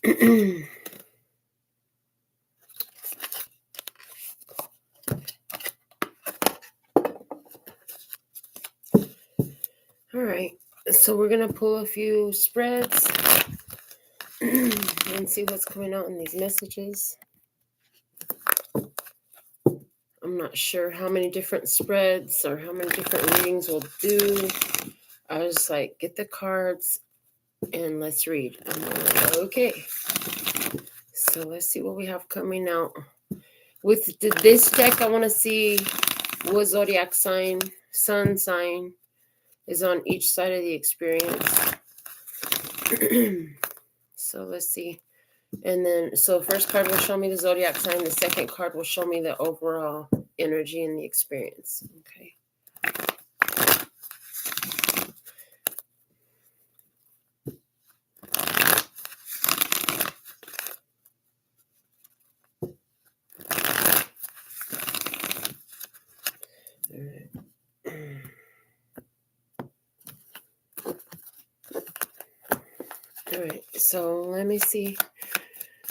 All right, so we're going to pull a few spreads and see what's coming out in these messages. I'm not sure how many different spreads or how many different readings we'll do. I was like, get the cards and let's read. I'm like, okay. So let's see what we have coming out. With this deck, I want to see what zodiac sign, sun sign is on each side of the experience. So let's see. And then, so first card will show me the zodiac sign. The second card will show me the overall energy in the experience. Okay. All right. So let me see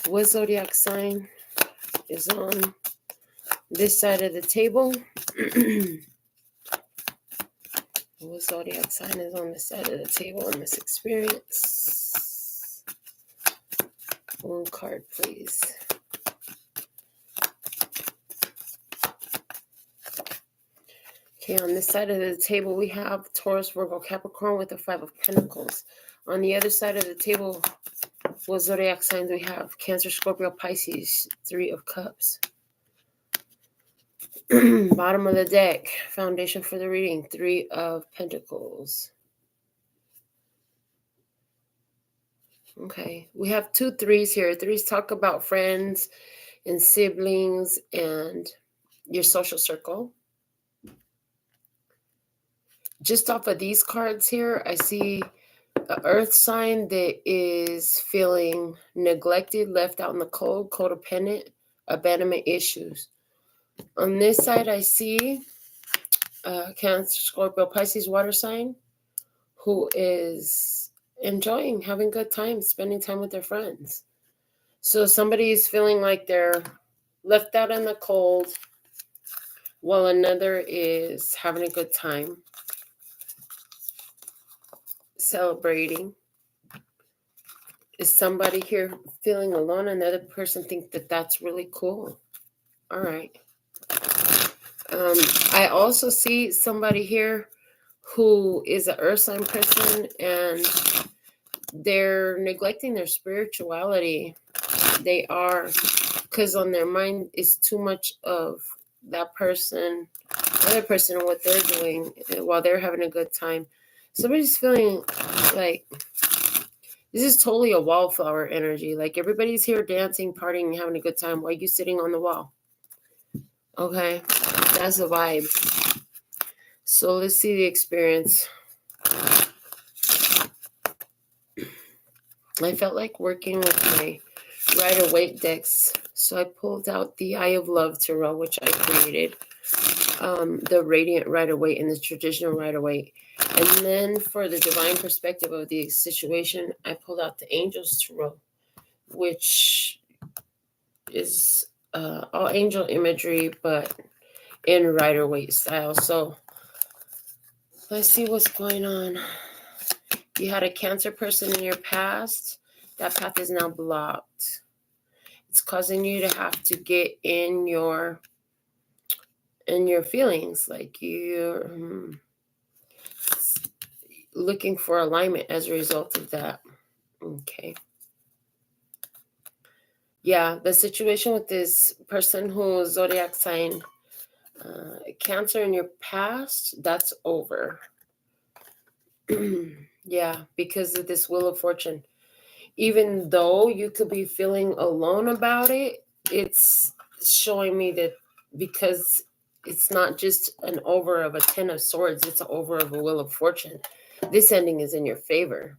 what zodiac sign is on this side of the table. What zodiac sign is on this side of the table in this experience? One card, please. Okay, on this side of the table, we have Taurus, Virgo, Capricorn with the Five of Pentacles. On the other side of the table, what zodiac signs we have? Cancer, Scorpio, Pisces, Three of Cups. Bottom of the deck, foundation for the reading, Three of Pentacles. Okay, we have 2 threes here. Threes talk about friends and siblings and your social circle. Just off of these cards here, I see an earth sign that is feeling neglected, left out in the cold, codependent, abandonment issues. On this side, I see Cancer, Scorpio, Pisces water sign who is enjoying, having good time, spending time with their friends. So somebody is feeling like they're left out in the cold while another is having a good time, celebrating. Is somebody here feeling alone? Another person think that that's really cool. All right. I also see somebody here who is an earth sign person and they're neglecting their spirituality. They are, because on their mind is too much of that person, other person, and what they're doing while they're having a good time. Somebody's feeling like this is totally a wallflower energy. Like everybody's here dancing, partying, having a good time while you sitting on the wall. Okay, that's the vibe. So let's see the experience. I felt like working with my Rider-Waite decks. So I pulled out the Eye of Love Tarot, which I created. The Radiant Rider-Waite and the Traditional Rider-Waite. And then for the divine perspective of the situation, I pulled out the Angels Tarot, which is all angel imagery, but in Rider-Waite style. So let's see what's going on. You had a Cancer person in your past. That path is now blocked. It's causing you to have to get in your feelings, like you're looking for alignment as a result of that. Okay. Yeah, the situation with this person who's zodiac sign Cancer in your past, that's over. Yeah, because of this Wheel of Fortune. Even though you could be feeling alone about it, it's showing me that because it's not just an over of a 10 of Swords, it's an over of a Wheel of Fortune. This ending is in your favor,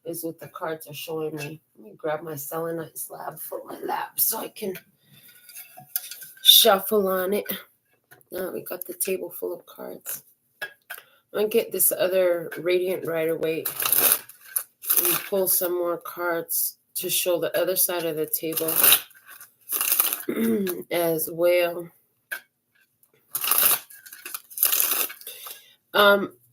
is what the cards are showing me. Let me grab my selenite slab for my lap so I can shuffle on it. Now we got the table full of cards. I'm going to get this other Radiant Rider-Waite and pull some more cards to show the other side of the table as well.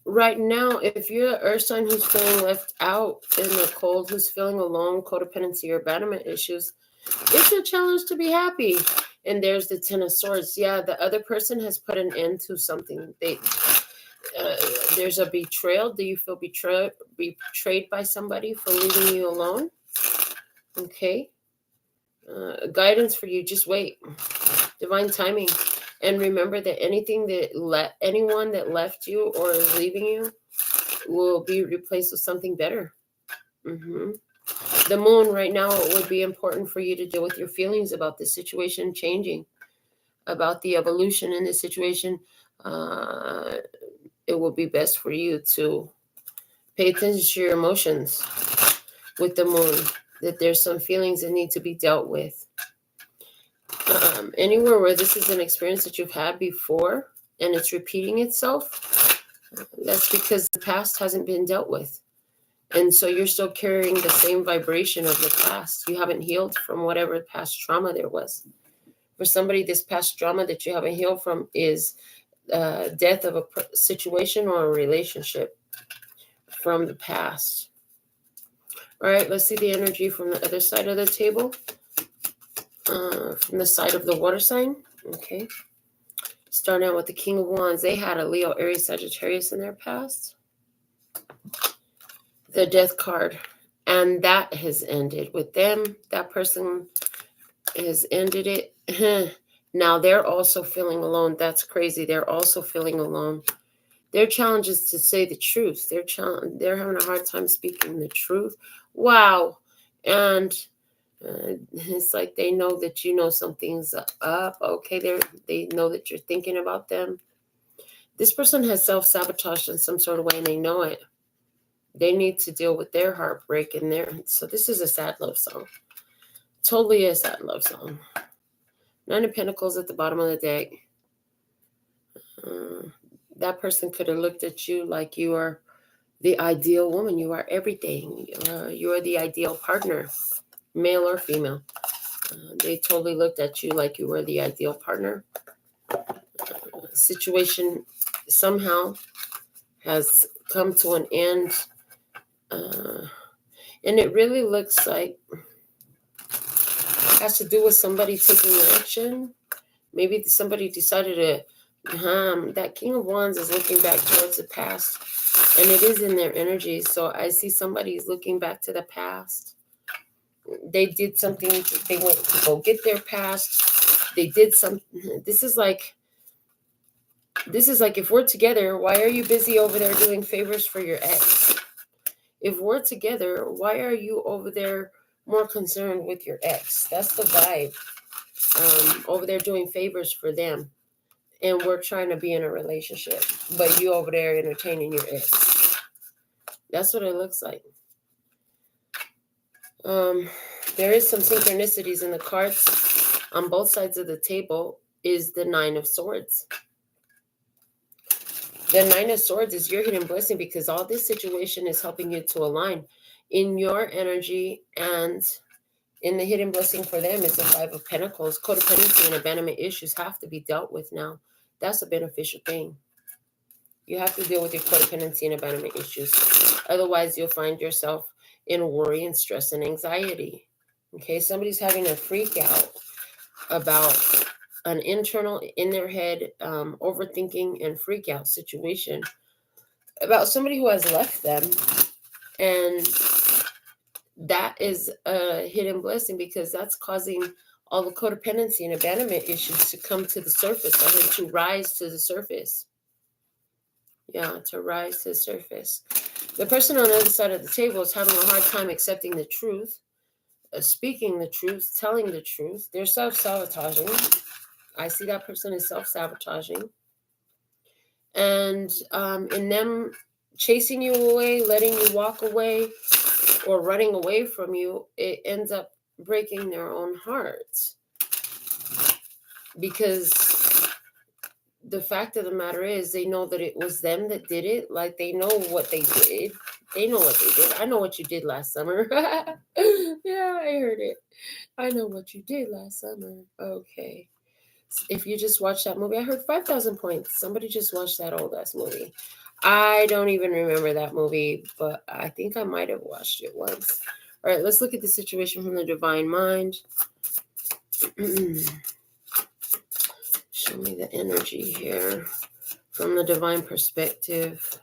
Right now, if you're an earth sign who's feeling left out in the cold, who's feeling alone, codependency or abandonment issues, it's a challenge to be happy. And there's the Ten of Swords. Yeah, the other person has put an end to something. There's a betrayal. Do you feel betrayed by somebody for leaving you alone? Okay. Guidance for you. Just wait. Divine timing. And remember that anyone that left you or is leaving you will be replaced with something better. The moon right now, it would be important for you to deal with your feelings about the situation changing, about the evolution in the situation. It will be best for you to pay attention to your emotions with the moon, that there's some feelings that need to be dealt with. Anywhere where this is an experience that you've had before and it's repeating itself, that's because the past hasn't been dealt with. And so you're still carrying the same vibration of the past. You haven't healed from whatever past trauma there was. For somebody, this past trauma that you haven't healed from is death of a situation or a relationship from the past. All right, let's see the energy from the other side of the table. From the side of the water sign. Okay. Starting out with the King of Wands. They had a Leo, Aries, Sagittarius in their past. The Death card. And that has ended with them. That person has ended it. Now they're also feeling alone. That's crazy. They're also feeling alone. Their challenge is to say the truth. They're having a hard time speaking the truth. Wow. And it's like they know that you know something's up. Okay, they know that you're thinking about them. This person has self-sabotaged in some sort of way, and they know it. They need to deal with their heartbreak and so this is a sad love song. Totally a sad love song. Nine of Pentacles at the bottom of the deck. That person could have looked at you like you are the ideal woman. You are everything. You are the ideal partner, male or female. They totally looked at you like you were the ideal partner. Situation somehow has come to an end. And it really looks like it has to do with somebody taking action. Maybe somebody decided to, that King of Wands is looking back towards the past. And it is in their energy. So I see somebody's looking back to the past. They did something. They went to go get their past. They did something. This is like if we're together, why are you busy over there doing favors for your ex? If we're together, why are you over there more concerned with your ex? That's the vibe. Over there doing favors for them. And we're trying to be in a relationship. But you over there entertaining your ex. That's what it looks like. There is some synchronicities in the cards. On both sides of the table is the Nine of Swords. The Nine of Swords is your hidden blessing because all this situation is helping you to align in your energy, and in the hidden blessing for them is the Five of Pentacles. Codependency and abandonment issues have to be dealt with now. That's a beneficial thing. You have to deal with your codependency and abandonment issues. Otherwise, you'll find yourself in worry and stress and anxiety. Okay, somebody's having a freak out about an internal, in their head, overthinking and freak out situation about somebody who has left them. And that is a hidden blessing because that's causing all the codependency and abandonment issues to come to the surface, or to rise to the surface. Yeah, to rise to the surface. The person on the other side of the table is having a hard time accepting the truth, speaking the truth, telling the truth. They're self-sabotaging. I see that person is self-sabotaging. And in them chasing you away, letting you walk away, or running away from you, it ends up breaking their own hearts. Because the fact of the matter is, they know that it was them that did it. Like, they know what they did. They know what they did. I know what you did last summer. Yeah, I heard it. I know what you did last summer. Okay. If you just watched that movie, I heard 5,000 points. Somebody just watched that old ass movie. I don't even remember that movie, but I think I might have watched it once. All right, let's look at the situation from the divine mind. Show me the energy here from the divine perspective.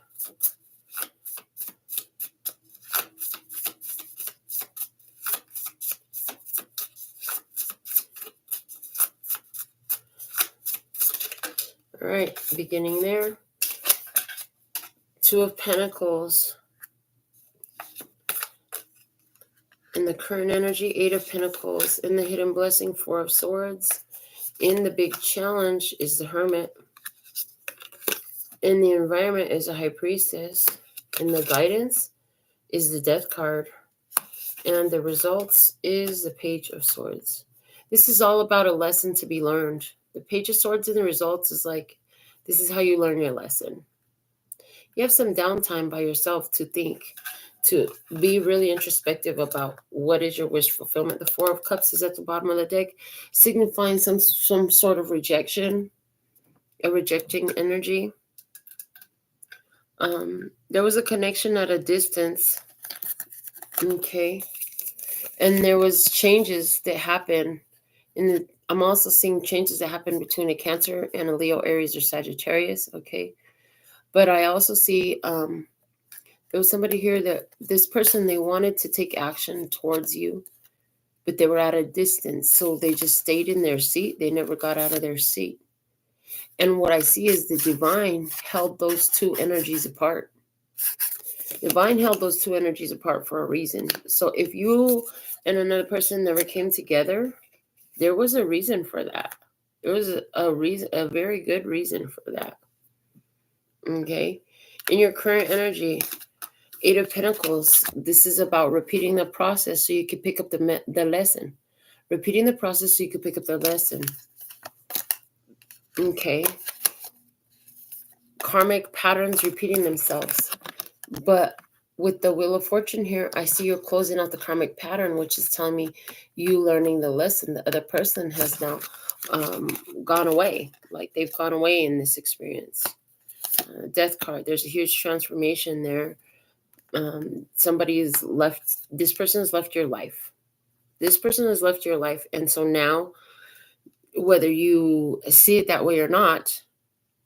All right, beginning there. Two of Pentacles. In the current energy, Eight of Pentacles. In the hidden blessing, Four of Swords. In the big challenge is the Hermit. In the environment is a High Priestess. In the guidance is the Death card. And the results is the Page of Swords. This is all about a lesson to be learned. The Page of Swords in the results is like, this is how you learn your lesson. You have some downtime by yourself to think, to be really introspective about what is your wish fulfillment. The Four of Cups is at the bottom of the deck, signifying some sort of rejection, a rejecting energy. There was a connection at a distance. Okay. And there was changes that happen. I'm also seeing changes that happen between a Cancer and a Leo, Aries, or Sagittarius. Okay. But I also see there was somebody here that this person, they wanted to take action towards you, but they were at a distance. So they just stayed in their seat. They never got out of their seat. And what I see is the divine held those two energies apart. Divine held those two energies apart for a reason. So if you and another person never came together, there was a reason for that. There was a reason, a very good reason for that. Okay. In your current energy, Eight of Pentacles, this is about repeating the process so you can pick up the lesson. Repeating the process so you can pick up the lesson. Okay. Karmic patterns repeating themselves. But with the Wheel of Fortune here, I see you're closing out the karmic pattern, which is telling me you learning the lesson. The other person has now gone away. Like they've gone away in this experience. Death card, there's a huge transformation there. Somebody is left, this person has left your life. This person has left your life. And so now, whether you see it that way or not,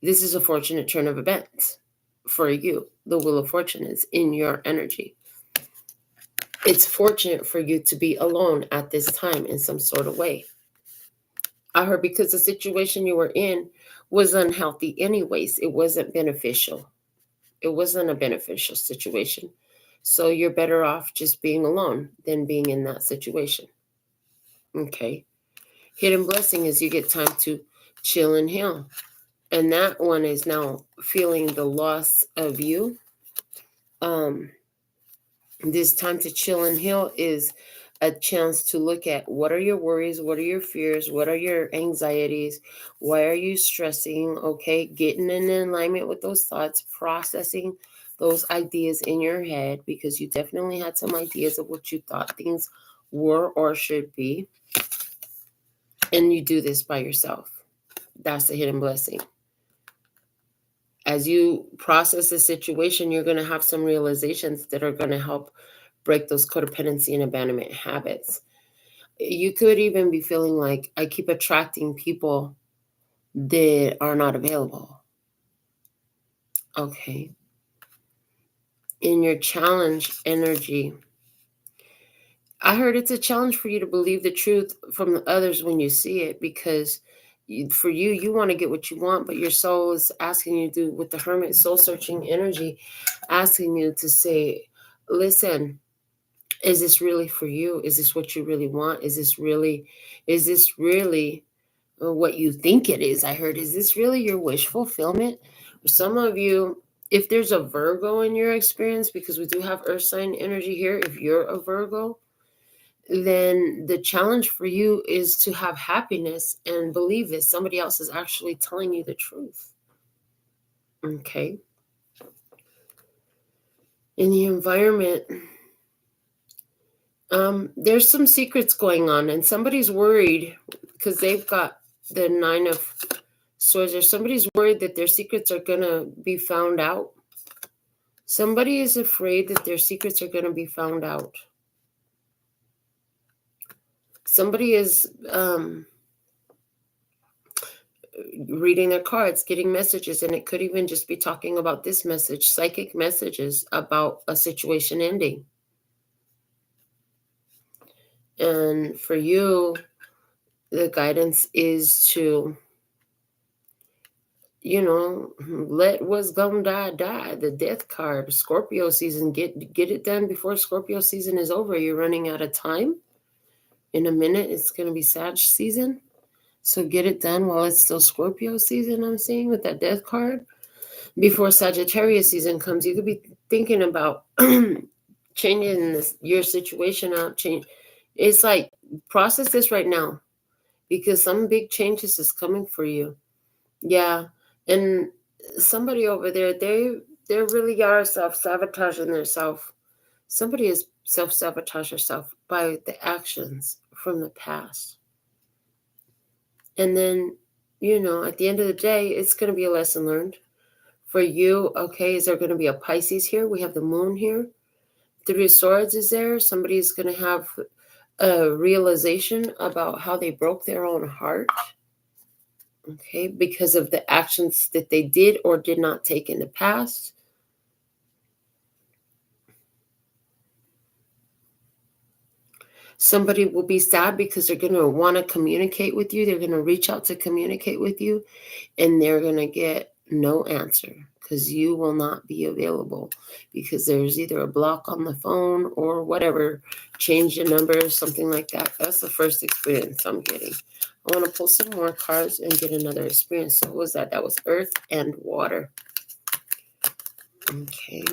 this is a fortunate turn of events for you. The Wheel of Fortune is in your energy. It's fortunate for you to be alone at this time in some sort of way. I heard because the situation you were in was unhealthy anyways. It wasn't beneficial. It wasn't a beneficial situation. So you're better off just being alone than being in that situation. Okay. Hidden blessing is you get time to chill and heal. And that one is now feeling the loss of you. This time to chill and heal is a chance to look at what are your worries, what are your fears, what are your anxieties, why are you stressing, okay? Getting in alignment with those thoughts, processing those ideas in your head, because you definitely had some ideas of what you thought things were or should be. And you do this by yourself. That's the hidden blessing. As you process the situation, you're going to have some realizations that are going to help break those codependency and abandonment habits. You could even be feeling like, I keep attracting people that are not available. Okay. In your challenge energy, I heard it's a challenge for you to believe the truth from the others when you see it, because for you, you want to get what you want, but your soul is asking you to do with the Hermit soul searching energy, asking you to say, listen, is this really for you? Is this what you really want? Is this really what you think it is? I heard, is this really your wish fulfillment? For some of you, if there's a Virgo in your experience, because we do have earth sign energy here, if you're a Virgo, then the challenge for you is to have happiness and believe that somebody else is actually telling you the truth. Okay. In the environment, there's some secrets going on, and somebody's worried because they've got the 9 of Swords, or somebody's worried that their secrets are going to be found out. Somebody is afraid that their secrets are going to be found out. Somebody is reading their cards, getting messages, and it could even just be talking about this message, psychic messages about a situation ending. And for you, the guidance is to, let what's gonna die. The death card, Scorpio season, get it done before Scorpio season is over. You're running out of time. In a minute, it's going to be Sag season. So get it done while it's still Scorpio season, I'm seeing, with that death card. Before Sagittarius season comes, you could be thinking about changing your situation out. It's like, process this right now, because some big changes is coming for you. Yeah. And somebody over there, they really are self-sabotaging themselves. Somebody is self-sabotage herself by the actions from the past. And then, at the end of the day, it's going to be a lesson learned. For you, okay, is there going to be a Pisces here? We have the moon here. 3 of Swords is there. Somebody's going to have a realization about how they broke their own heart. Okay, because of the actions that they did or did not take in the past. Somebody will be sad because they're going to want to communicate with you. They're going to reach out to communicate with you, and they're going to get no answer because you will not be available, because there's either a block on the phone or whatever, change the number, something like that. That's the first experience I'm getting. I want to pull some more cards and get another experience. So what was that? That was Earth and Water. Okay.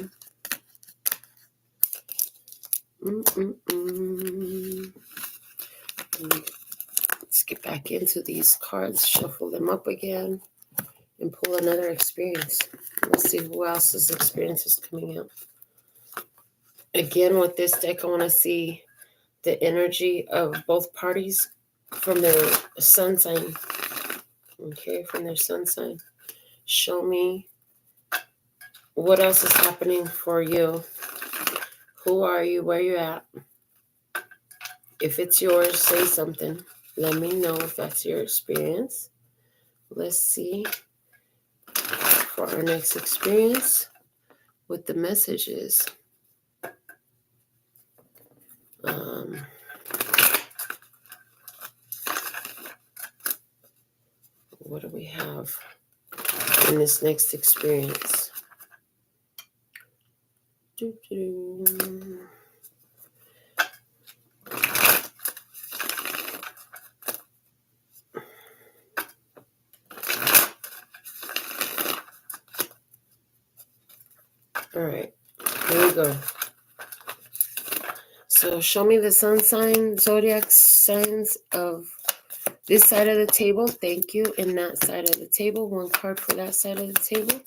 Let's get back into these cards, shuffle them up again, and pull another experience. Let's see who else's experience is coming out. Again, with this deck, I want to see the energy of both parties from their sun sign. Okay, from their sun sign. Show me what else is happening for you. Who are you? Where you at? If it's yours, say something. Let me know if that's your experience. Let's see for our next experience what the message is. What do we have in this next experience? All right, here we go. So show me the sun sign, zodiac signs of this side of the table. Thank you. And that side of the table. 1 card for that side of the table.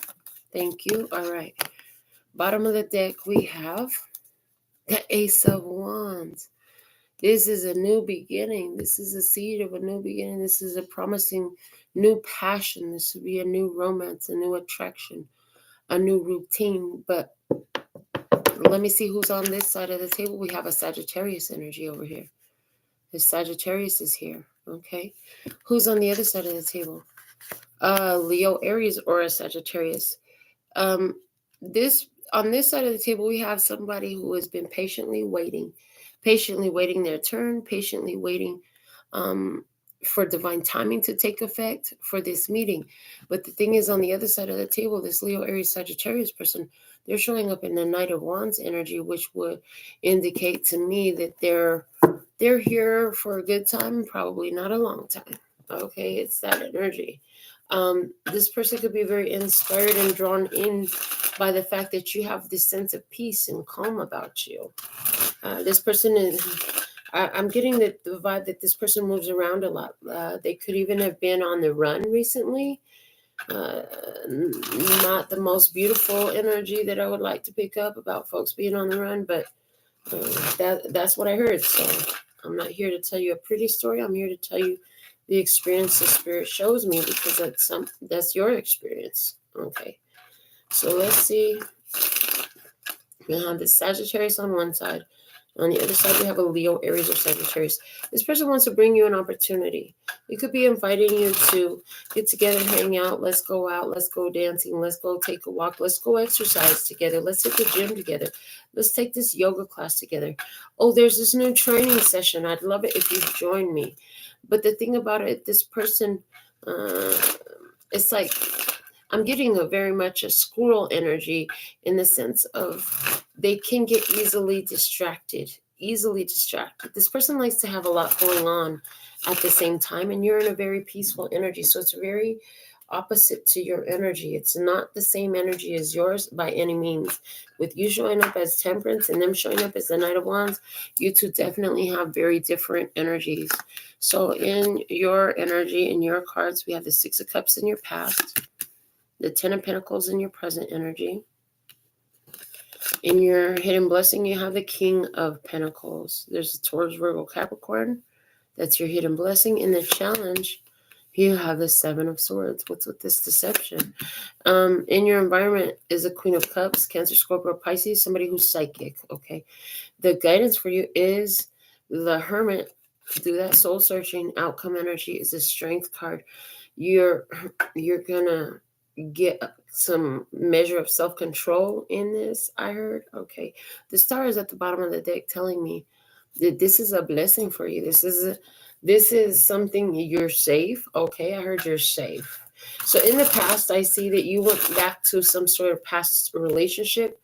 Thank you. All right. Bottom of the deck, we have the Ace of Wands. This is a new beginning. This is a seed of a new beginning. This is a promising new passion. This would be a new romance, a new attraction, a new routine. But let me see who's on this side of the table. We have a Sagittarius energy over here. The Sagittarius is here. Okay. Who's on the other side of the table? Leo, Aries, or a Sagittarius. On this side of the table, we have somebody who has been patiently waiting their turn, patiently waiting for divine timing to take effect for this meeting. But the thing is, on the other side of the table, this Leo, Aries, Sagittarius person, they're showing up in the Knight of Wands energy, which would indicate to me that they're here for a good time, probably not a long time. Okay, it's that energy. This person could be very inspired and drawn in by the fact that you have this sense of peace and calm about you. This person is, I'm getting the vibe that this person moves around a lot. They could even have been on the run recently. Not the most beautiful energy that I would like to pick up about folks being on the run, but that's what I heard. So I'm not here to tell you a pretty story. I'm here to tell you the experience the Spirit shows me, because that's your experience. Okay. So let's see. We have the Sagittarius on one side. On the other side, we have a Leo, Aries, or Sagittarius. This person wants to bring you an opportunity. It could be inviting you to get together, hang out. Let's go out. Let's go dancing. Let's go take a walk. Let's go exercise together. Let's hit the gym together. Let's take this yoga class together. Oh, there's this new training session. I'd love it if you join me. But the thing about it, this person, it's like, I'm getting a very much a squirrel energy, in the sense of they can get easily distracted. This person likes to have a lot going on at the same time, and you're in a very peaceful energy. So it's very opposite to your energy. It's not the same energy as yours by any means. With you showing up as Temperance and them showing up as the Knight of Wands, you two definitely have very different energies. So in your energy, in your cards, we have the Six of Cups in your past, the Ten of Pentacles in your present energy. In your hidden blessing, you have the King of Pentacles. There's the Taurus, Virgo, Capricorn. That's your hidden blessing. In the challenge, you have the Seven of Swords. What's with this deception? In your environment is a Queen of Cups, Cancer, Scorpio, Pisces, somebody who's psychic, okay? The guidance for you is the Hermit. Do that soul searching. Outcome energy is a Strength card. You're going to get some measure of self-control in this, I heard. Okay. The star is at the bottom of the deck telling me that this is a blessing for you. This is something you're safe. Okay. I heard you're safe. So in the past, I see that you went back to some sort of past relationship,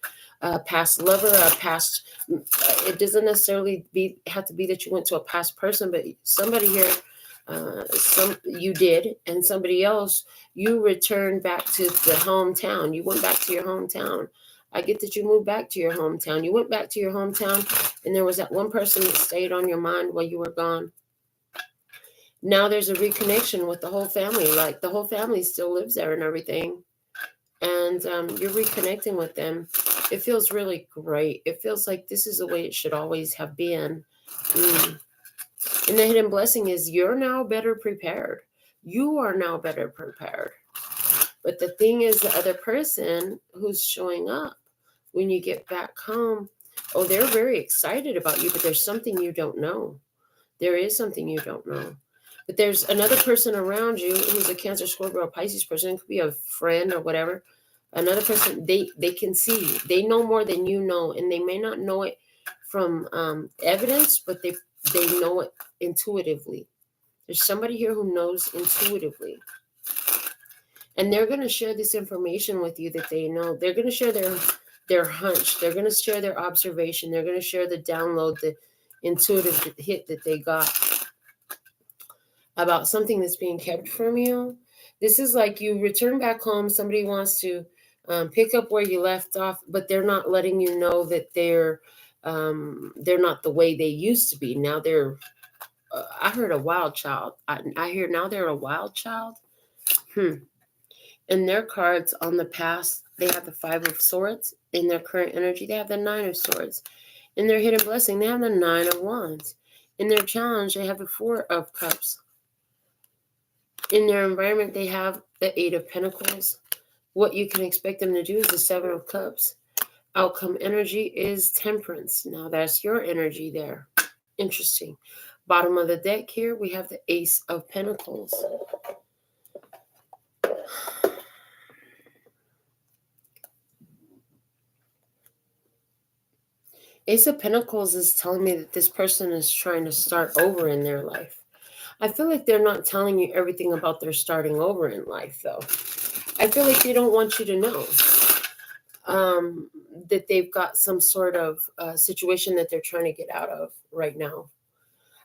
past lover, past, it doesn't necessarily have to be that you went to a past person, but somebody here, you did, and somebody else, you returned back to the hometown. You went back to your hometown. I get that you moved back to your hometown. You went back to your hometown, and there was that one person that stayed on your mind while you were gone. Now there's a reconnection with the whole family. Like the whole family still lives there and everything. And you're reconnecting with them. It feels really great. It feels like this is the way it should always have been. And the hidden blessing is you're now better prepared. You are now better prepared. But the thing is, the other person who's showing up when you get back home, oh, they're very excited about you, but there's something you don't know. There is something you don't know. But there's another person around you who's a Cancer, Scorpio, or Pisces person. It could be a friend or whatever. Another person, they can see. They know more than you know, and they may not know it from evidence, but they know it intuitively. There's somebody here who knows intuitively. And they're going to share this information with you that they know. They're going to share their hunch. They're going to share their observation. They're going to share the download, the intuitive hit that they got about something that's being kept from you. This is like you return back home. Somebody wants to pick up where you left off, but they're not letting you know that they're not the way they used to be. Now they're, I heard a wild child. I hear now they're a wild child. In their cards on the past, they have the Five of Swords. In their current energy, they have the Nine of Swords. In their hidden blessing, they have the Nine of Wands. In their challenge, they have the Four of Cups. In their environment, they have the Eight of Pentacles. What you can expect them to do is the Seven of Cups. Outcome energy is Temperance. Now that's your energy there. Interesting. Bottom of the deck here, we have the Ace of Pentacles. Ace of Pentacles is telling me that this person is trying to start over in their life. I feel like they're not telling you everything about their starting over in life, though. I feel like they don't want you to know that they've got some sort of situation that they're trying to get out of right now.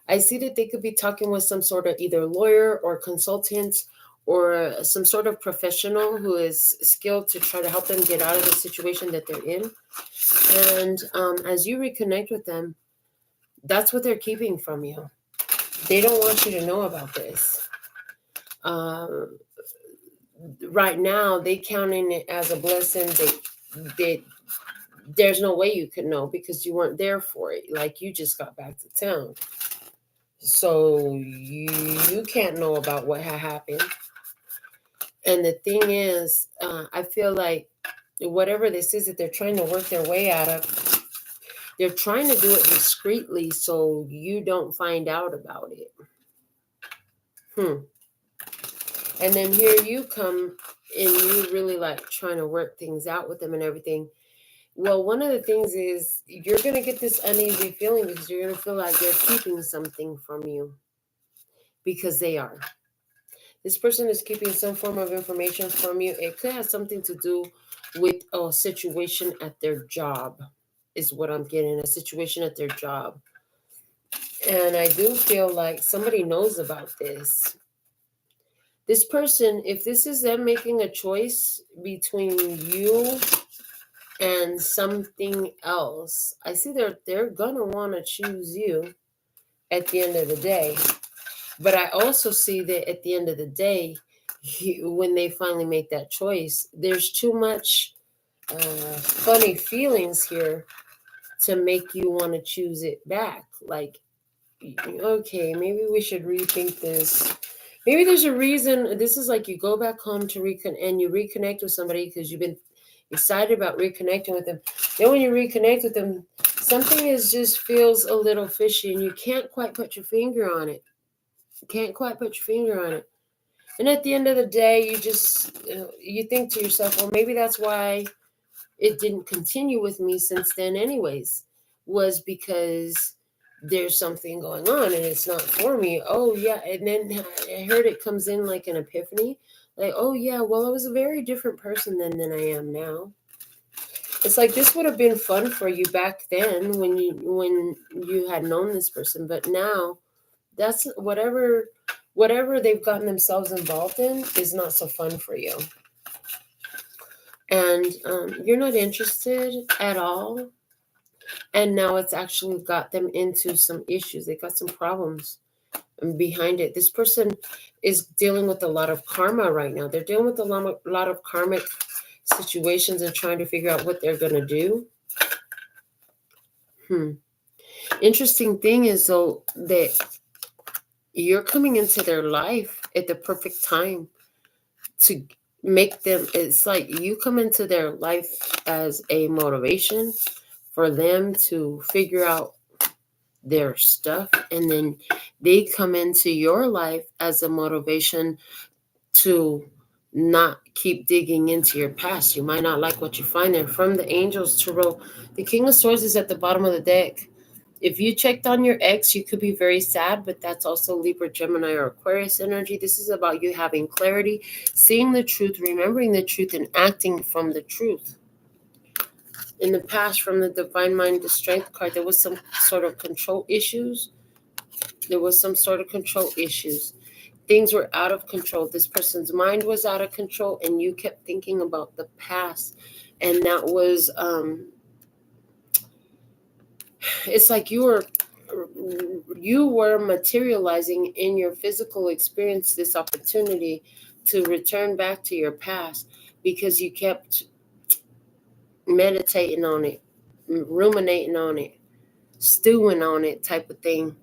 I see that they could be talking with some sort of either lawyer or consultant or some sort of professional who is skilled to try to help them get out of the situation that they're in. And as you reconnect with them, that's what they're keeping from you. They don't want you to know about this. right now they counting it as a blessing. There's no way you could know because you weren't there for it. Like, you just got back to town. So you can't know about what had happened. And the thing is, I feel like whatever this is that they're trying to work their way out of, they're trying to do it discreetly so you don't find out about it. And then here you come and you really like trying to work things out with them and everything. Well, one of the things is you're going to get this uneasy feeling because you're going to feel like they're keeping something from you, because they are. This person is keeping some form of information from you. It could have something to do with a situation at their job, is what I'm getting, a situation at their job. And I do feel like somebody knows about this. This person, if this is them making a choice between you and something else, I see they're gonna want to choose you at the end of the day. But I also see that at the end of the day, when they finally make that choice, there's too much funny feelings here to make you want to choose it back. Like, okay, maybe we should rethink this. Maybe there's a reason. This is like you go back home to reconnect with somebody because you've been excited about reconnecting with them. Then when you reconnect with them, something just feels a little fishy and you can't quite put your finger on it. And at the end of the day, you think to yourself, well, maybe that's why it didn't continue with me since then anyways, was because there's something going on and it's not for me. Oh yeah. And then I heard it comes in like an epiphany, like, oh yeah, well, I was a very different person then than I am now. It's like this would have been fun for you back then when you had known this person, but now that's whatever they've gotten themselves involved in is not so fun for you. And you're not interested at all. And now it's actually got them into some issues. They got some problems behind it. This person is dealing with a lot of karma right now. They're dealing with a lot of karmic situations and trying to figure out what they're going to do. Interesting thing is, though, that you're coming into their life at the perfect time to make them, it's like you come into their life as a motivation for them to figure out their stuff, and then they come into your life as a motivation to not keep digging into your past. You might not like what you find there. From the Angels Tarot, the King of Swords is at the bottom of the deck. If you checked on your ex, you could be very sad, but that's also Libra, Gemini, or Aquarius energy. This is about you having clarity, seeing the truth, remembering the truth, and acting from the truth. In the past, from the Divine Mind, the Strength card, there was some sort of control issues. Things were out of control. This person's mind was out of control, and you kept thinking about the past. And that was, it's like you were materializing in your physical experience this opportunity to return back to your past because you kept meditating on it, ruminating on it, stewing on it type of thing.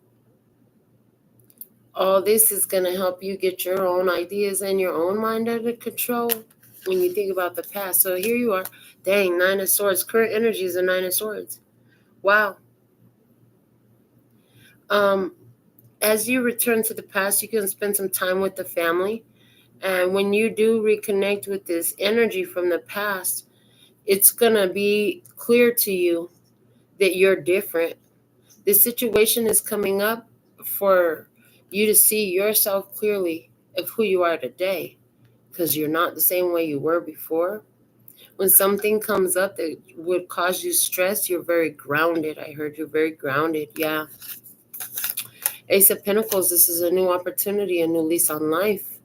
All this is going to help you get your own ideas and your own mind under control when you think about the past. So here you are. Dang, Nine of Swords. Current energy is a Nine of Swords. Wow. As you return to the past, you can spend some time with the family. And when you do reconnect with this energy from the past, it's going to be clear to you that you're different. This situation is coming up for you to see yourself clearly of who you are today, because you're not the same way you were before. When something comes up that would cause you stress, you're very grounded. I heard you're very grounded. Yeah. Ace of Pentacles, this is a new opportunity, a new lease on life.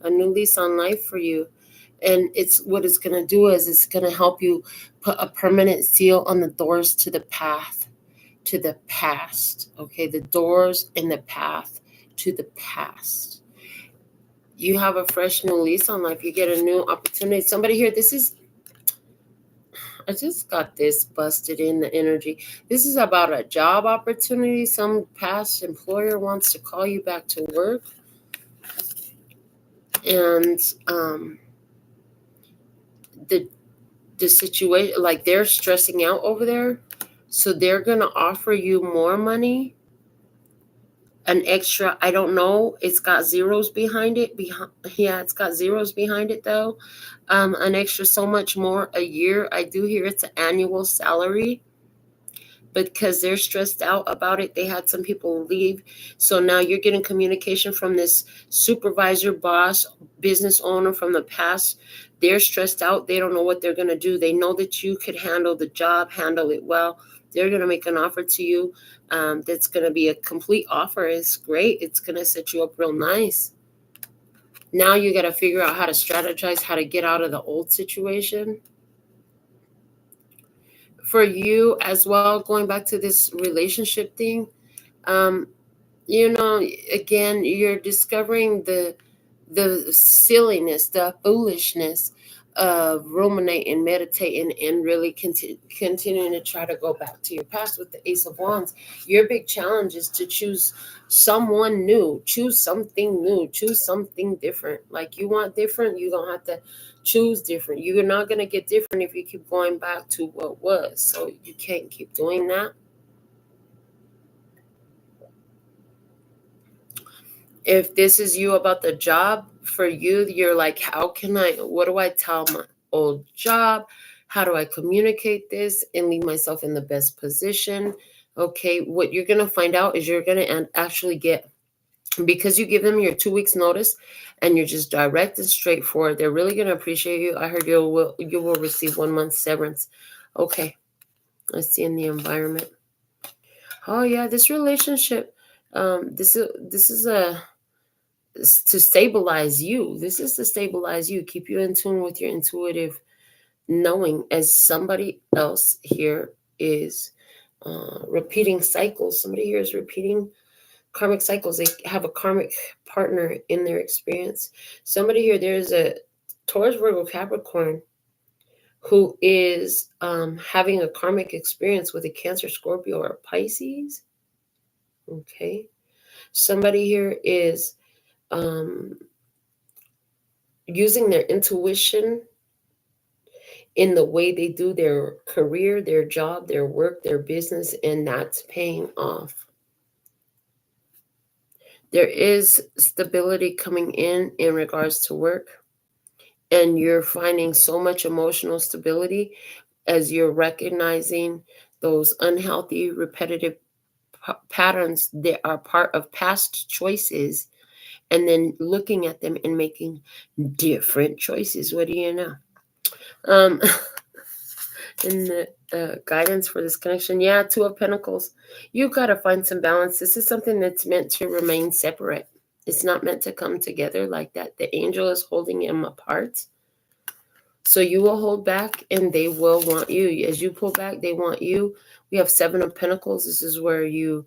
A new lease on life for you. And what it's going to do is it's going to help you put a permanent seal on the doors to the path, to the past. Okay, the doors and the path to the past. You have a fresh new lease on life. You get a new opportunity. Somebody here, I just got this busted in the energy. This is about a job opportunity. Some past employer wants to call you back to work. And the situation, like they're stressing out over there. So they're going to offer you more money, an extra, I don't know. It's got zeros behind it. Yeah, it's got zeros behind it though. An extra so much more a year. I do hear it's an annual salary. Because they're stressed out about it, they had some people leave. So now you're getting communication from this supervisor, boss, business owner from the past. They're stressed out. They don't know what they're going to do. They know that you could handle the job, handle it well. They're going to make an offer to you that's going to be a complete offer. It's great. It's going to set you up real nice. Now you got to figure out how to strategize, how to get out of the old situation. For you as well, going back to this relationship thing, again, you're discovering the silliness, the foolishness of ruminating, meditating, and really continuing to try to go back to your past with the Ace of Wands. Your big challenge is to choose someone new, choose something new, choose something different. Like you want different, you're going to have to choose different. You're not going to get different if you keep going back to what was. So you can't keep doing that. If this is you about the job, for you, you're like, what do I tell my old job? How do I communicate this and leave myself in the best position? Okay, what you're going to find out is you're going to actually get, because you give them your 2 weeks notice and you're just direct and straightforward, they're really going to appreciate you. I heard you will receive 1 month severance. Okay, let's see in the environment. Oh yeah, this relationship, this is to stabilize you. This is to stabilize you, keep you in tune with your intuitive knowing, as somebody else here is repeating cycles. Somebody here is repeating karmic cycles. They have a karmic partner in their experience. Somebody here, there's a Taurus, Virgo, Capricorn who is having a karmic experience with a Cancer, Scorpio, or Pisces. Okay. Somebody here is using their intuition in the way they do their career, their job, their work, their business, and that's paying off. There is stability coming in regards to work, and you're finding so much emotional stability as you're recognizing those unhealthy, repetitive patterns that are part of past choices, and then looking at them and making different choices. What do you know? In the guidance for this connection, yeah, Two of Pentacles. You got to find some balance. This is something that's meant to remain separate. It's not meant to come together like that. The angel is holding them apart. So you will hold back and they will want you. As you pull back, they want you. We have Seven of Pentacles. This is where you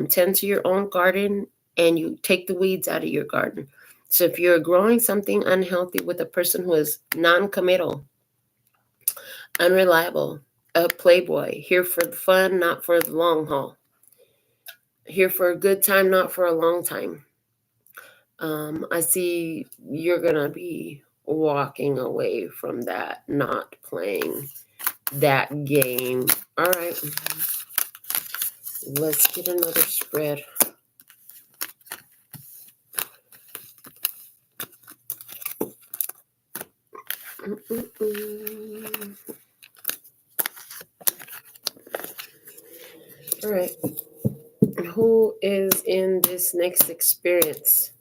tend to your own garden and you take the weeds out of your garden. So if you're growing something unhealthy with a person who is non-committal, unreliable, a playboy, here for the fun, not for the long haul, here for a good time, not for a long time, I see you're going to be walking away from that, not playing that game. All right. Let's get another spread. All right. Who is in this next experience?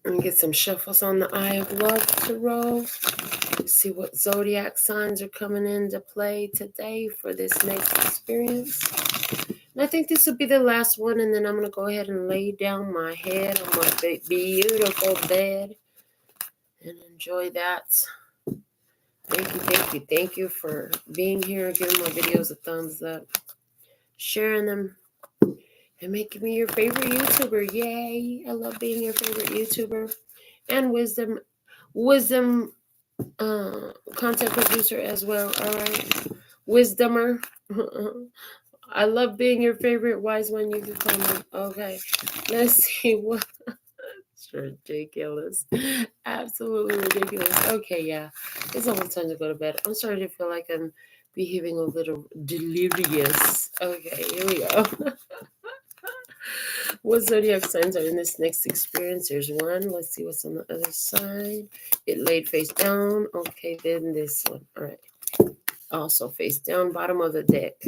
And get some shuffles on the Eye of Love Tarot. See what zodiac signs are coming into play today for this next experience. And I think this will be the last one, and then I'm going to go ahead and lay down my head on my beautiful bed and enjoy that. Thank you for being here, giving my videos a thumbs up, sharing them, and making me your favorite YouTuber. Yay! I love being your favorite YouTuber and wisdom content producer as well. All right, wisdomer. I love being your favorite wise one. You can call me. Okay, let's see what. It's ridiculous. Absolutely ridiculous. Okay, yeah. It's almost time to go to bed. I'm starting to feel like I'm behaving a little delirious. Okay, here we go. What zodiac signs are in this next experience? There's one. Let's see what's on the other side. It laid face down. Okay, then this one. All right. Also face down, bottom of the deck.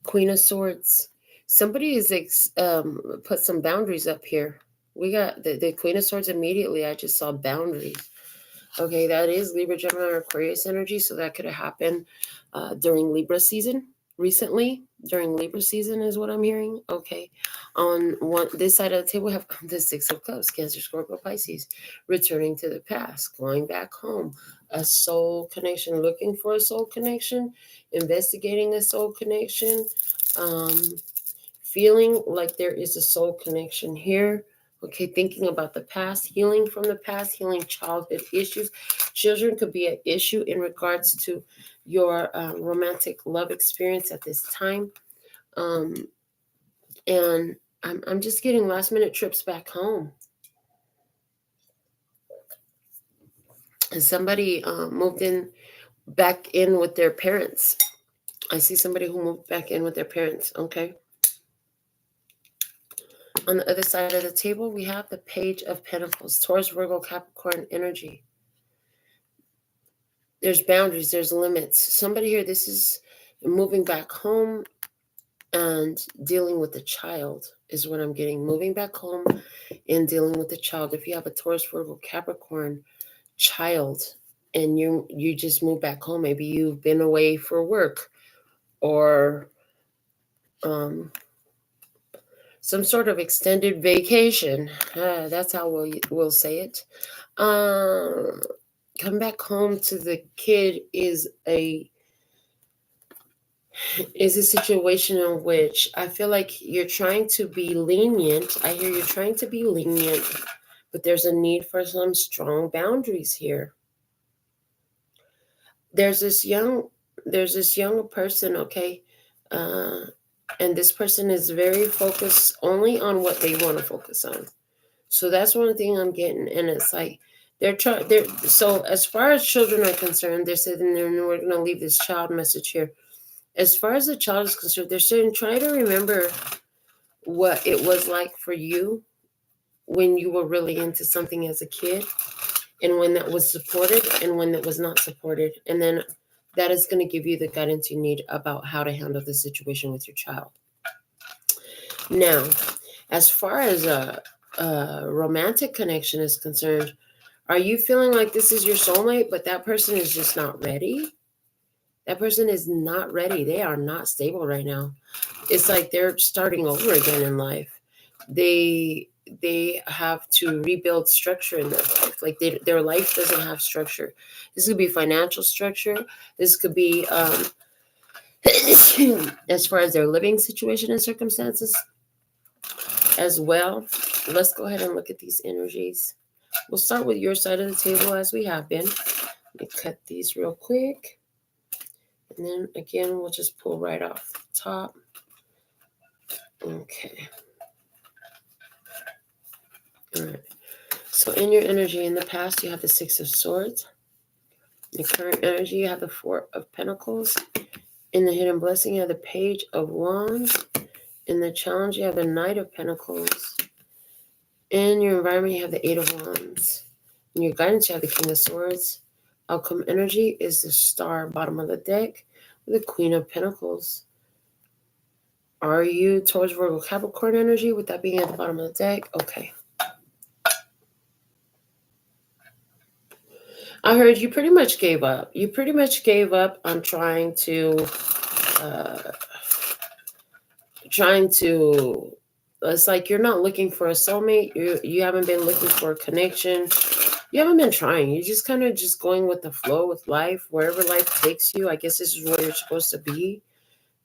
Queen of Swords. Somebody is put some boundaries up here. We got the Queen of Swords immediately. I just saw boundaries. Okay, that is Libra, Gemini, or Aquarius energy. So that could have happened during Libra season. Recently, during Libra season is what I'm hearing. Okay. On this side of the table, we have the Six of Cups, Cancer, Scorpio, Pisces. Returning to the past, going back home. A soul connection, looking for a soul connection, investigating a soul connection, feeling like there is a soul connection here. Okay, thinking about the past, healing from the past, healing childhood issues. Children could be an issue in regards to your romantic love experience at this time. And I'm just getting last minute trips back home. And somebody moved back in with their parents. I see somebody who moved back in with their parents. Okay. On the other side of the table, we have the Page of Pentacles, Taurus, Virgo, Capricorn energy. There's boundaries, there's limits. Somebody here, this is moving back home and dealing with the child is what I'm getting. Moving back home and dealing with the child. If you have a Taurus, Virgo, Capricorn child and you just moved back home, maybe you've been away for work or some sort of extended vacation. That's how we'll say it. Come back home to the kid is a situation in which I feel like you're trying to be lenient. I hear you're trying to be lenient, but there's a need for some strong boundaries here. There's this young person, okay? And this person is very focused only on what they want to focus on. So that's one thing I'm getting. And it's like, so as far as children are concerned, they're sitting there and we're going to leave this child message here. As far as the child is concerned, they're saying, try to remember what it was like for you when you were really into something as a kid and when that was supported and when that was not supported. And then that is going to give you the guidance you need about how to handle the situation with your child. Now, as far as a romantic connection is concerned, are you feeling like this is your soulmate, but that person is just not ready? That person is not ready. They are not stable right now. It's like they're starting over again in life. They have to rebuild structure in their life. Like their life doesn't have structure. This could be financial structure. This could be as far as their living situation and circumstances as well. Let's go ahead and look at these energies. We'll start with your side of the table as we have been. Let me cut these real quick. And then again, we'll just pull right off the top. Okay. All right. So in your energy in the past, you have the Six of Swords. In the current energy, you have the Four of Pentacles. In the hidden blessing, you have the Page of Wands. In the challenge, you have the Knight of Pentacles. In your environment, you have the Eight of Wands. In your guidance, you have the King of Swords. Outcome energy is the Star, bottom of the deck, with the Queen of Pentacles. Are you towards Virgo Capricorn energy with that being at the bottom of the deck? Okay. I heard you pretty much gave up. You pretty much gave up on trying to, it's like you're not looking for a soulmate. You haven't been looking for a connection. You haven't been trying. You're just kind of just going with the flow with life, wherever life takes you. I guess this is where you're supposed to be.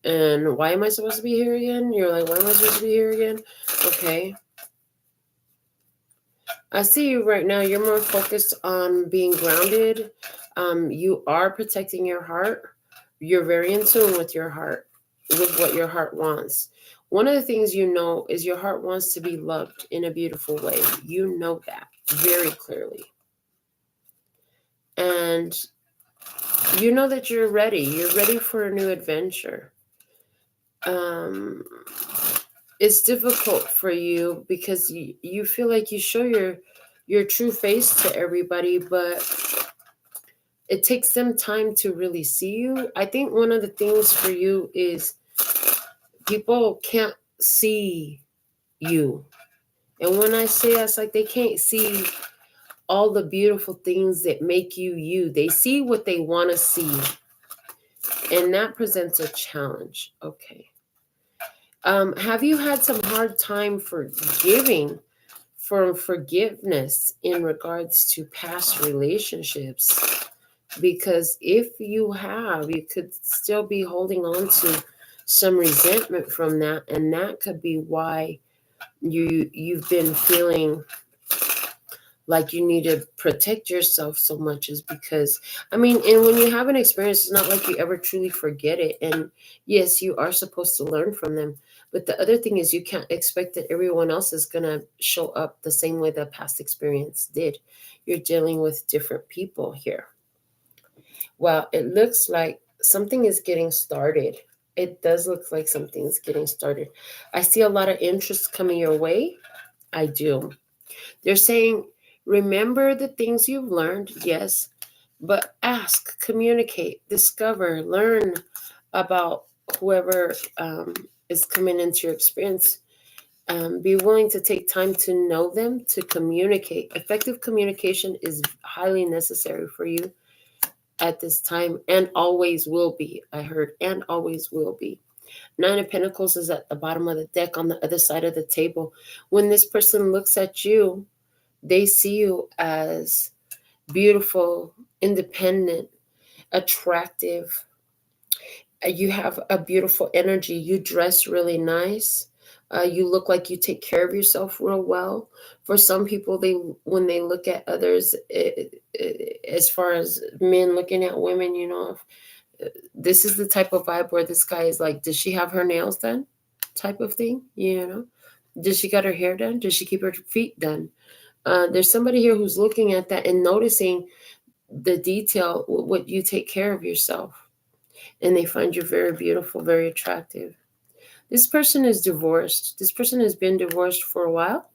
And why am I supposed to be here again? You're like, why am I supposed to be here again? Okay. I see you right now. You're more focused on being grounded. You are protecting your heart. You're very in tune with your heart, with what your heart wants. One of the things you know is your heart wants to be loved in a beautiful way. You know that very clearly. And you know that you're ready. You're ready for a new adventure. It's difficult for you because you feel like you show your true face to everybody, but it takes them time to really see you. I think one of the things for you is people can't see you. And when I say that's like they can't see all the beautiful things that make you you. They see what they want to see. And that presents a challenge. Okay. Have you had some hard time forgiving for forgiveness in regards to past relationships? Because if you have, you could still be holding on to some resentment from that, and that could be why you've been feeling like you need to protect yourself so much, is because, I mean, and when you have an experience, it's not like you ever truly forget it. And yes, you are supposed to learn from them. But the other thing is you can't expect that everyone else is going to show up the same way the past experience did. You're dealing with different people here. Well, it looks like something is getting started. It does look like something's getting started. I see a lot of interest coming your way. I do. They're saying, remember the things you've learned, yes, but ask, communicate, discover, learn about whoever is coming into your experience. Be willing to take time to know them, to communicate. Effective communication is highly necessary for you at this time, and always will be. I heard, and always will be. Nine of Pentacles is at the bottom of the deck on the other side of the table. When this person looks at you, they see you as beautiful, independent, attractive. You have a beautiful energy. You dress really nice. You look like you take care of yourself real well. For some people, when they look at others, as far as men looking at women, this is the type of vibe where this guy is like, does she have her nails done? Type of thing, Does she got her hair done? Does she keep her feet done? There's somebody here who's looking at that and noticing the detail, what you take care of yourself. And they find you very beautiful, very attractive. This person is divorced. This person has been divorced for a while.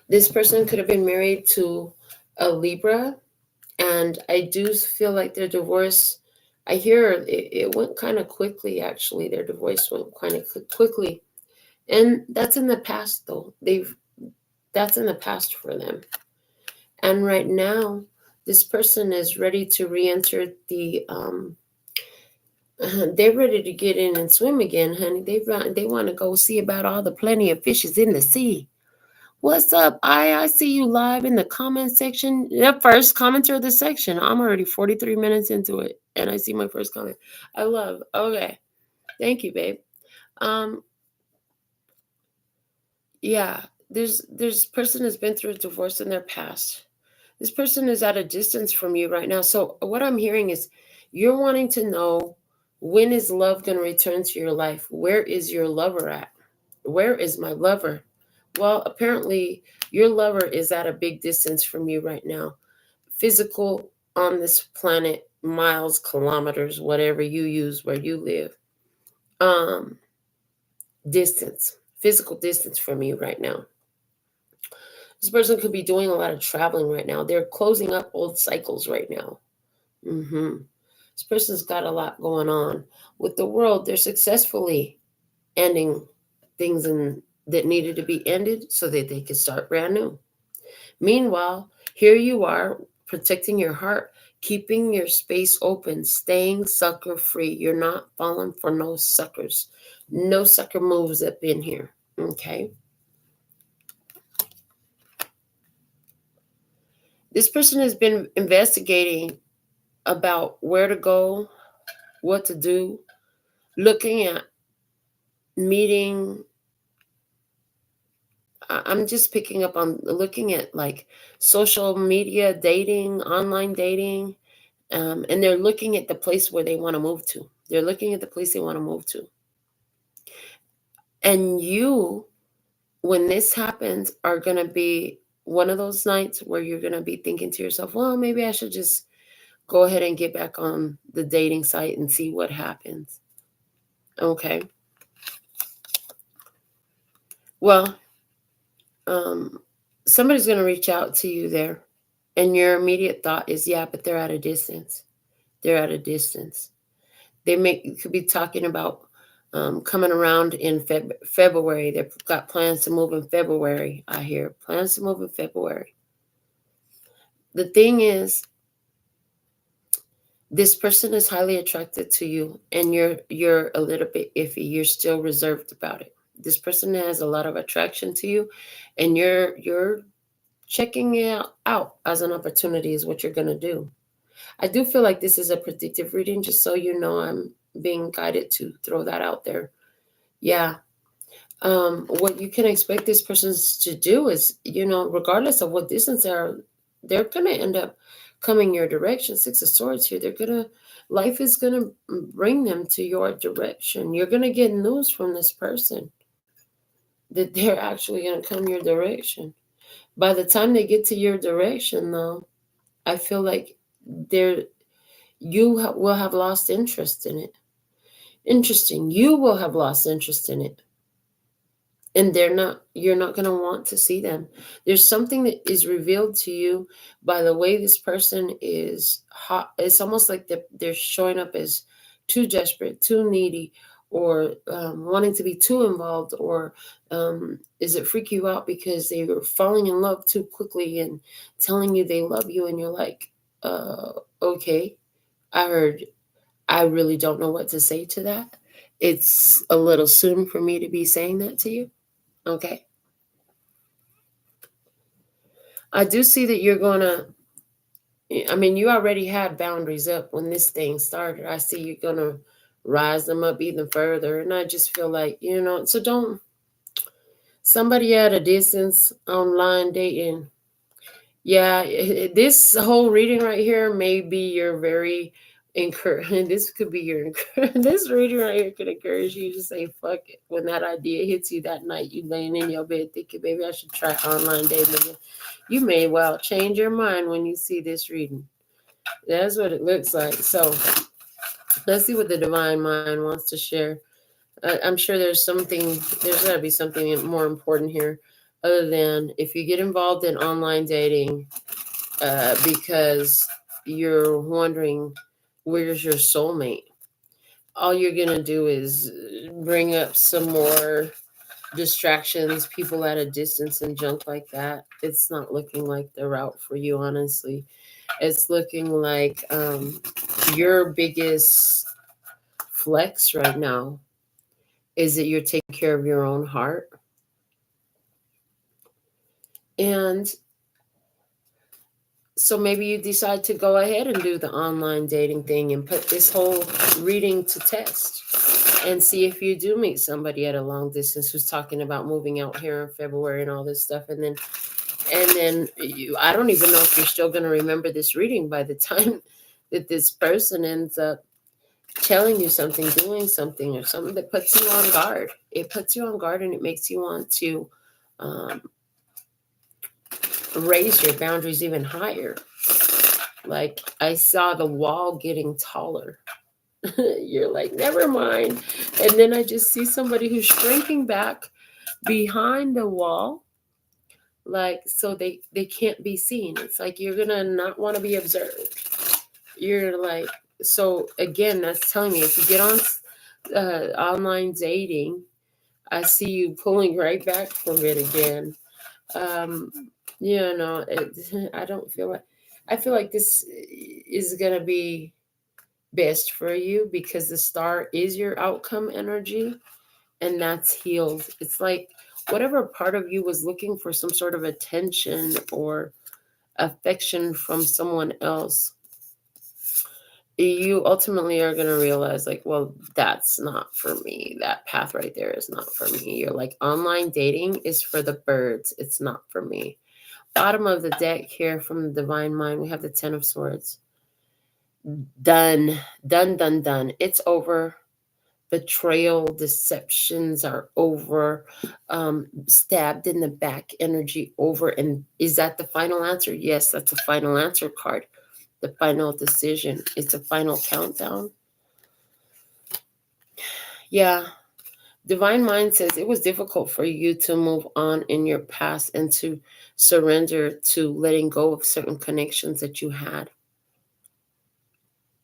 This person could have been married to a Libra. And I do feel like their divorce, I hear it went kind of quickly, actually. Their divorce went kind of quickly. And that's in the past, though. That's in the past for them. And right now, this person is ready to re-enter the, they're ready to get in and swim again, honey. They want to go see about all the plenty of fishes in the sea. What's up? I see you live in the comment section. The first commenter of the section. I'm already 43 minutes into it, and I see my first comment. I love. Okay. Thank you, babe. Yeah, there's person has been through a divorce in their past. This person is at a distance from you right now. So what I'm hearing is you're wanting to know, when is love going to return to your life? Where is your lover at? Where is my lover? Well, apparently your lover is at a big distance from you right now. Physical on this planet, miles, kilometers, whatever you use where you live. Distance, physical distance from you right now. This person could be doing a lot of traveling right now. They're closing up old cycles right now. This person's got a lot going on. With the world, they're successfully ending things that needed to be ended so that they could start brand new. Meanwhile, here you are protecting your heart, keeping your space open, staying sucker free. You're not falling for no suckers. No sucker moves up in here. Okay. This person has been investigating about where to go, what to do, looking at meeting. I'm just picking up on looking at like social media dating, online dating, and they're looking at the place where they want to move to. They're looking at the place they want to move to. And you, when this happens, are going to be one of those nights where you're going to be thinking to yourself, well, maybe I should just go ahead and get back on the dating site and see what happens. Okay. Well, somebody's going to reach out to you there. And your immediate thought is, yeah, but they're at a distance. They're at a distance. Could be talking about coming around in February. They've got plans to move in February. I hear plans to move in February. The thing is, this person is highly attracted to you, and you're a little bit iffy. You're still reserved about it. This person has a lot of attraction to you, and you're checking it out as an opportunity is what you're going to do. I do feel like this is a predictive reading, just so you know. I'm being guided to throw that out there. Yeah. What you can expect this person to do is, regardless of what distance they're going to end up coming your direction. Six of Swords here. Life is going to bring them to your direction. You're going to get news from this person that they're actually going to come your direction. By the time they get to your direction, though, I feel like will have lost interest in it. Interesting. You will have lost interest in it. And you're not going to want to see them. There's something that is revealed to you by the way this person is hot. It's almost like they're showing up as too desperate, too needy, or wanting to be too involved, or is it freak you out because they were falling in love too quickly and telling you they love you, and you're like, okay, I really don't know what to say to that. It's a little soon for me to be saying that to you. Okay. I do see that you're going to, you already had boundaries up when this thing started. I see you're going to rise them up even further. And I just feel like, so somebody at a distance online dating. Yeah, this whole reading right here may be your very this could be your this reading right here could encourage you to say fuck it when that idea hits you that night. You laying in your bed thinking, maybe I should try online dating. You may well change your mind when you see this reading. That's what it looks like. So let's see what the divine mind wants to share. I'm sure there's got to be something more important here, other than if you get involved in online dating because you're wondering where's your soulmate. All you're going to do is bring up some more distractions, people at a distance and junk like that. It's not looking like the route for you, honestly. It's looking like your biggest flex right now is that you're taking care of your own heart. And so maybe you decide to go ahead and do the online dating thing and put this whole reading to test and see if you do meet somebody at a long distance who's talking about moving out here in February and all this stuff. And then I don't even know if you're still going to remember this reading by the time that this person ends up telling you something, doing something, or something that puts you on guard. It puts you on guard and it makes you want to raise your boundaries even higher. Like I saw the wall getting taller. You're like, never mind. And then I just see somebody who's shrinking back behind the wall, like so they can't be seen. It's like you're gonna not want to be observed. You're like, so again, that's telling me if you get on online dating, I see you pulling right back from it again. I don't feel like, I feel like this is gonna be best for you because the star is your outcome energy, and that's healed. It's like whatever part of you was looking for some sort of attention or affection from someone else, you ultimately are going to realize, like, well, that's not for me. That path right there is not for me. You're like, online dating is for the birds. It's not for me. Bottom of the deck here from the Divine Mind, we have the Ten of Swords. Done, done, done, done. It's over. Betrayal, deceptions are over. Stabbed in the back energy over. And is that the final answer? Yes, that's the final answer card. The final decision. It's a final countdown. Yeah. Divine Mind says it was difficult for you to move on in your past and to surrender to letting go of certain connections that you had.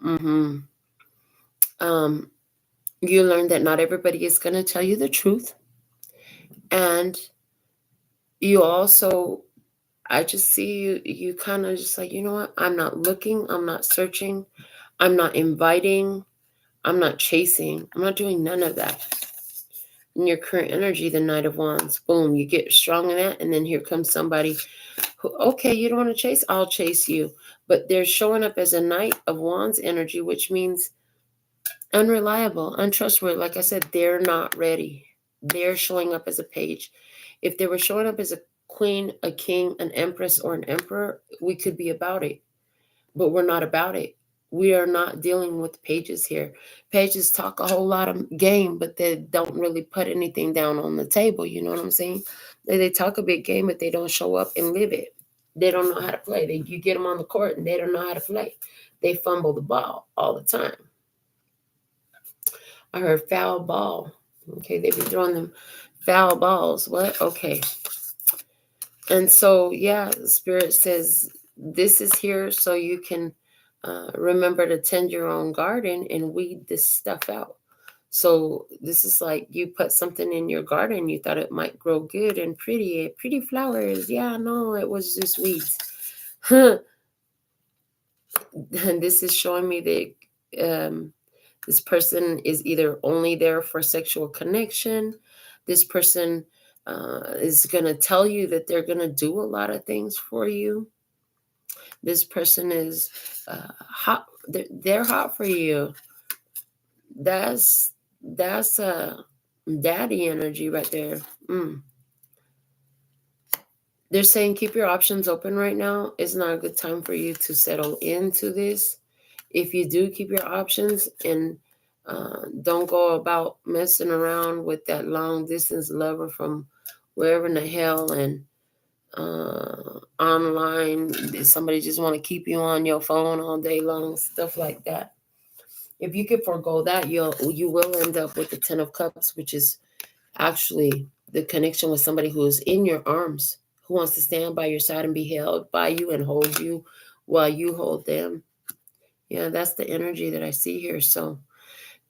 Mm-hmm. You learned that not everybody is going to tell you the truth. And you also, I just see you kind of just like, you know what? I'm not looking. I'm not searching. I'm not inviting. I'm not chasing. I'm not doing none of that. In your current energy, the Knight of Wands, boom, you get strong in that. And then here comes somebody who, okay, you don't want to chase? I'll chase you. But they're showing up as a Knight of Wands energy, which means unreliable, untrustworthy. Like I said, they're not ready. They're showing up as a page. If they were showing up as a queen, a king, an empress, or an emperor, we could be about it. But we're not about it. We are not dealing with pages here. Pages talk a whole lot of game, but they don't really put anything down on the table. You know what I'm saying? They talk a big game, but they don't show up and live it. They don't know how to play. You get them on the court and they don't know how to play. They fumble the ball all the time. I heard foul ball. Okay, they be throwing them foul balls. What? Okay. And so, yeah, the Spirit says this is here so you can remember to tend your own garden and weed this stuff out. So this is like you put something in your garden, you thought it might grow good and pretty flowers. Yeah, no, it was just weeds. And this is showing me that this person is either only there for sexual connection. This person is going to tell you that they're going to do a lot of things for you. This person is hot. They're hot for you. That's daddy energy right there. They're saying keep your options open right now. It's not a good time for you to settle into this. If you do keep your options and don't go about messing around with that long distance lover from wherever in the hell and online, somebody just want to keep you on your phone all day long, stuff like that. If you can forego that, you will end up with the Ten of Cups, which is actually the connection with somebody who is in your arms, who wants to stand by your side and be held by you and hold you while you hold them. Yeah, that's the energy that I see here. So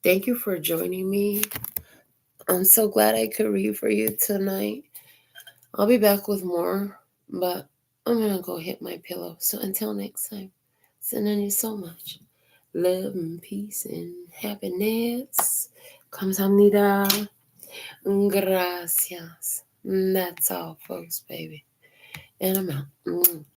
thank you for joining me. I'm so glad I could read for you tonight. I'll be back with more, but I'm going to go hit my pillow. So until next time, sending you so much love and peace and happiness. Kamsahamnida. Gracias. That's all, folks, baby. And I'm out.